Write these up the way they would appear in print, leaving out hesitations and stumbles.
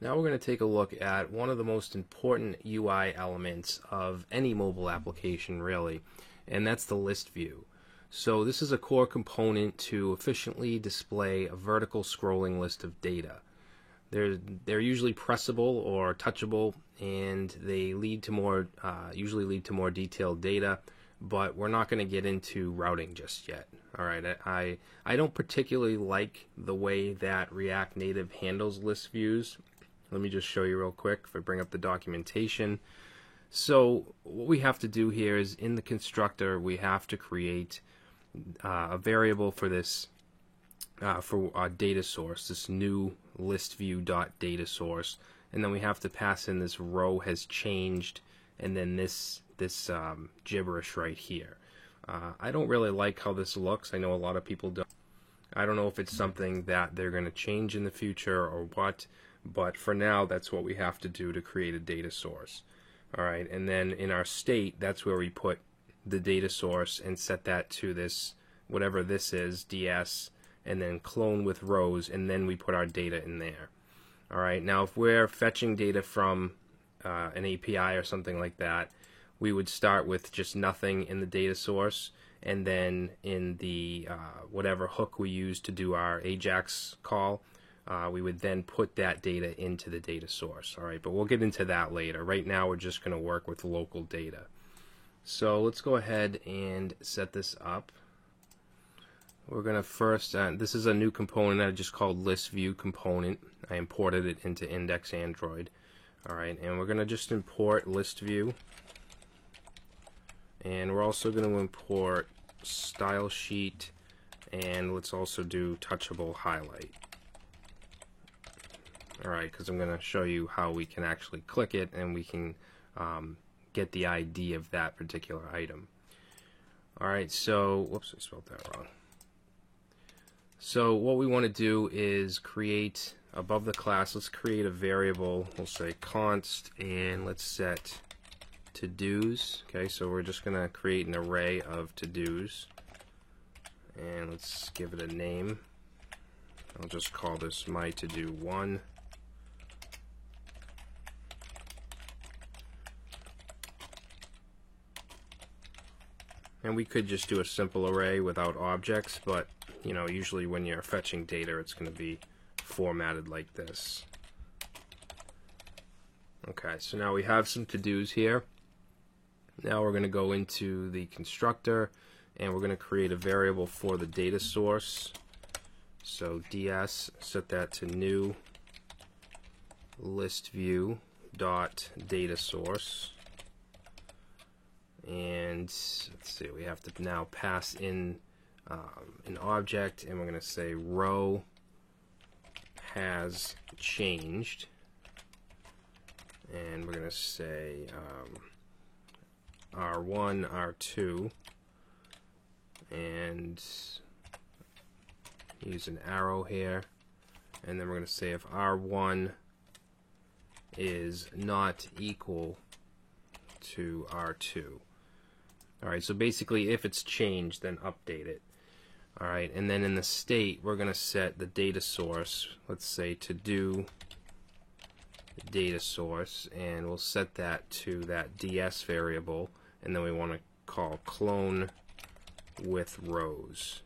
Now we're going to take a look at one of the most important UI elements of any mobile application really, and that's the list view. So this is a core component to efficiently display a vertical scrolling list of data. They're usually pressable or touchable, and they lead to more usually lead to more detailed data, but we're not going to get into routing just yet. All right, I don't particularly like the way that React Native handles list views. Let me just show you real quick if I bring up the documentation. So what we have to do here is in the constructor we have to create a variable for this for our data source, this new list view dot data source, and then we have to pass in this row has changed and then this gibberish right here. I don't really like how this looks. I know a lot of people don't. I don't know if it's something that they're going to change in the future or what, but for now that's what we have to do to create a data source. All right, and then in our state, that's where we put the data source and set that to this, whatever this is, ds, and then clone with rows, and then we put our data in there. All right, now if we're fetching data from an API or something like that, we would start with just nothing in the data source, and then in the whatever hook we use to do our AJAX call, we would then put that data into the data source. All right, but we'll get into that later. Right now we're just going to work with local data. So let's go ahead and set this up. We're going to first, this is a new component I just called list view component. I imported it into Index Android. All right, and we're going to just import list view. And we're also going to import style sheet, and let's also do touchable highlight. Alright, because I'm going to show you how we can actually click it and we can get the ID of that particular item. Alright, so, whoops, I spelled that wrong. So what we want to do is create, above the class, let's create a variable, we'll say const, and let's set to-dos. Okay, so we're just going to create an array of to-dos, and let's give it a name. I'll just call this my to-do 1. And we could just do a simple array without objects, but you know, usually when you're fetching data, it's going to be formatted like this. Okay, so now we have some to-dos here. Now we're going to go into the constructor, and we're going to create a variable for the data source. So ds, set that to new list view dot data source. And let's see, we have to now pass in an object, and we're going to say row has changed, and we're going to say R1, R2, and use an arrow here, and then we're going to say if R1 is not equal to R2. Alright, so basically if it's changed, then update it. Alright, and then in the state, we're going to set the data source, let's say to do data source, and we'll set that to that ds variable, and then we want to call clone with rows.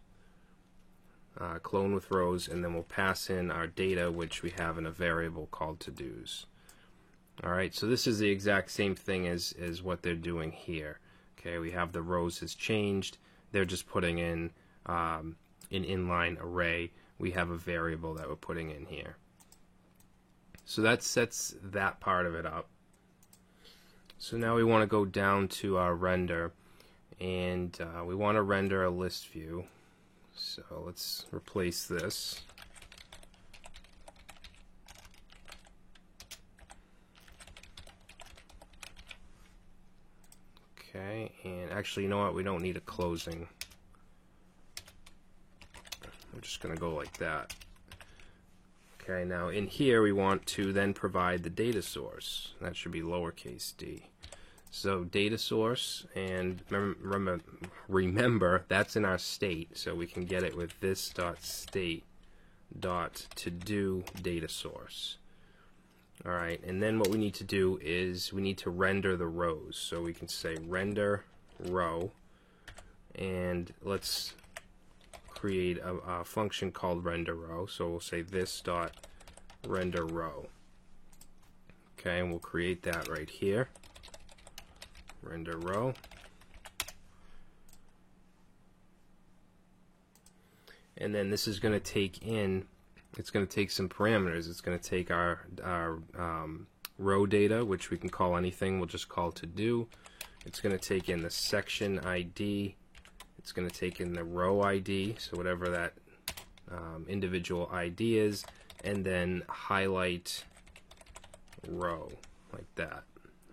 Clone with rows, and then we'll pass in our data, which we have in a variable called to-dos. Alright, so this is the exact same thing as what they're doing here. Okay, we have the rows has changed. They're just putting in an inline array. We have a variable that we're putting in here. So that sets that part of it up. So now we want to go down to our render, and we want to render a list view. So let's replace this. Okay, and actually, you know what? We don't need a closing. We're just going to go like that. Okay, now in here we want to then provide the data source. That should be lowercase d. So data source, and remember that's in our state, so we can get it with this dot state dot to do data source. Alright, and then what we need to do is we need to render the rows. So we can say render row, and let's create a function called render row. So we'll say this dot render row. Okay, and we'll create that right here. Render row. And then this is going to take in, it's going to take some parameters. It's going to take our row data, which we can call anything. We'll just call to do. It's going to take in the section ID. It's going to take in the row ID, so whatever that individual ID is, and then highlight row like that.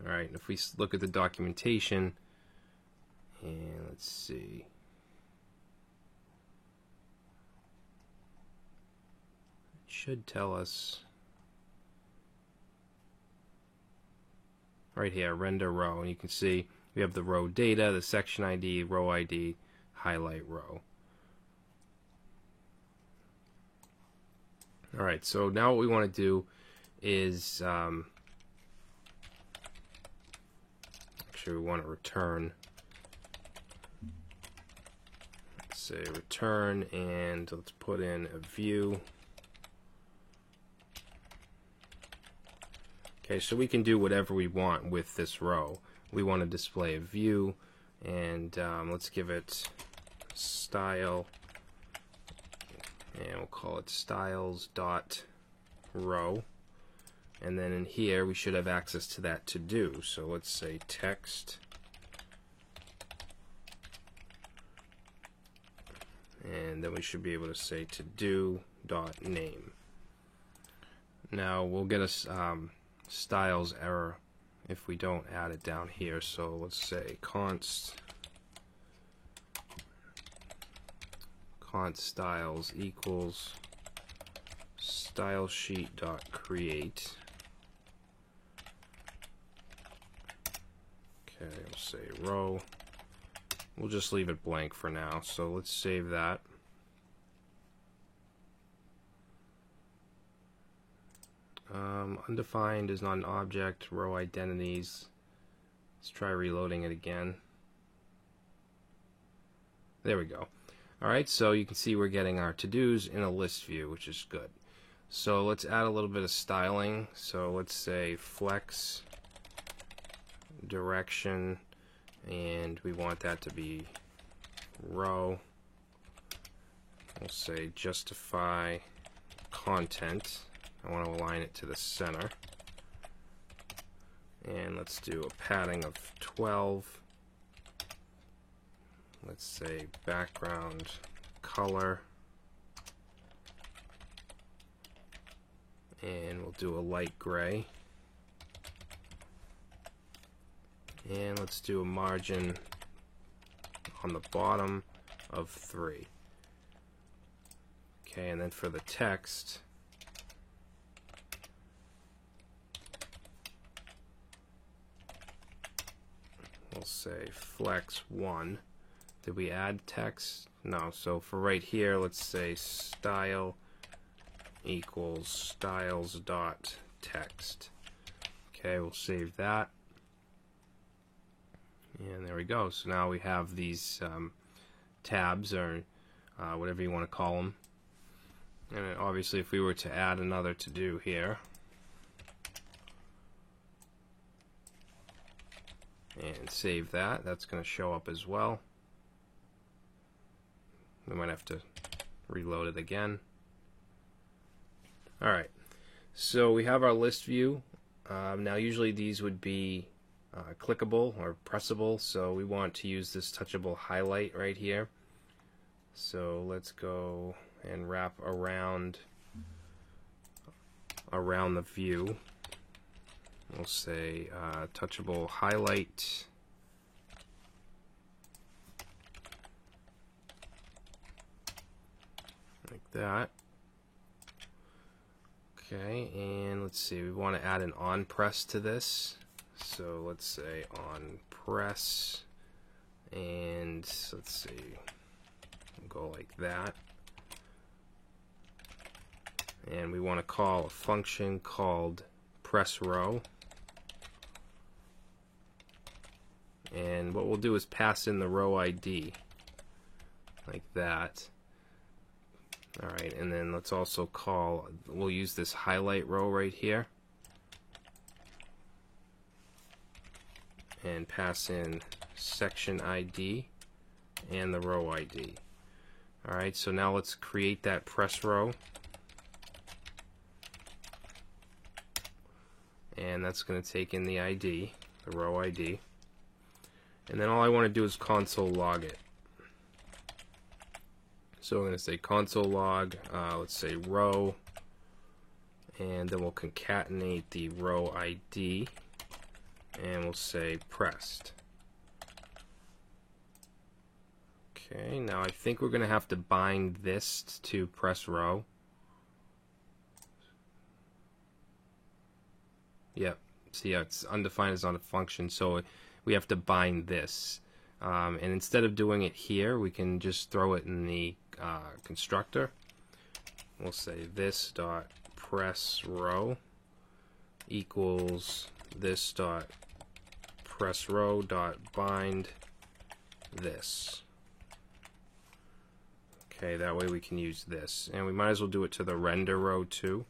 Alright, if we look at the documentation, and let's see. It should tell us right here, render row, and you can see we have the row data, the section ID, row ID, highlight row. Alright, so now what we want to do is actually we want to return, let's say return, and let's put in a view. Okay, so we can do whatever we want with this row. We want to display a view, and let's give it style, and we'll call it styles.row. And then in here we should have access to that to do. So let's say text, and then we should be able to say to do dot name. Now we'll get a styles error if we don't add it down here. So let's say const styles equals stylesheet.create. Okay, we'll say row. We'll just leave it blank for now. So let's save that. Undefined is not an object. Row identities. Let's try reloading it again. There we go. Alright, so you can see we're getting our to-dos in a list view, which is good. So let's add a little bit of styling. So let's say flex direction, and we want that to be row. We'll say justify content. I want to align it to the center. And let's do a padding of 12. Let's say background color. And we'll do a light gray. And let's do a margin on the bottom of 3. Okay, and then for the text, we'll say flex 1. Did we add text? No. So for right here, let's say style equals styles.text. Okay, we'll save that. And there we go. So now we have these tabs, or whatever you want to call them. And obviously if we were to add another to do here, and save that, that's going to show up as well. We might have to reload it again. Alright, so we have our list view. Now usually these would be clickable or pressable, so we want to use this touchable highlight right here. So let's go and wrap around the view. We'll say touchable highlight. Like that. Okay, and let's see, we want to add an on press to this. So let's say on press, and let's see, we'll go like that. And we want to call a function called press row. And what we'll do is pass in the row ID, like that. Alright, and then let's also we'll use this highlight row right here. And pass in section ID and the row ID. Alright, so now let's create that press row. And that's going to take in the ID, the row ID. And then all I want to do is console log it. So I'm going to say console log, let's say row, and then we'll concatenate the row ID, and we'll say pressed. Okay, now I think we're going to have to bind this to press row. Yep, see how it's undefined as not a function, so we have to bind this. And instead of doing it here, we can just throw it in the constructor. We'll say this dot press row equals this dot press row dot bind this. Okay, that way we can use this, and we might as well do it to the render row too.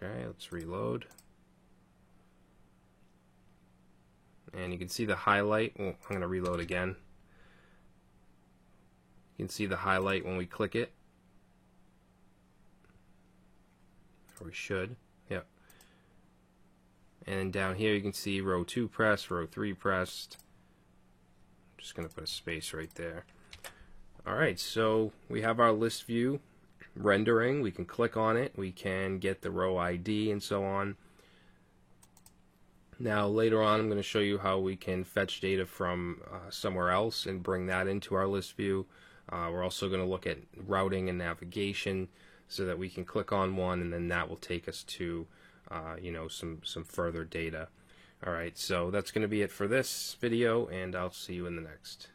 Okay, let's reload. And you can see the highlight. Well, I'm going to reload again. You can see the highlight when we click it. Or we should. Yep. And down here you can see row 2 pressed, row 3 pressed. I'm just going to put a space right there. Alright, so we have our list view rendering. We can click on it, we can get the row ID and so on. Now later on I'm going to show you how we can fetch data from somewhere else and bring that into our list view. We're also going to look at routing and navigation so that we can click on one and then that will take us to you know, some further data. Alright, so that's going to be it for this video, and I'll see you in the next.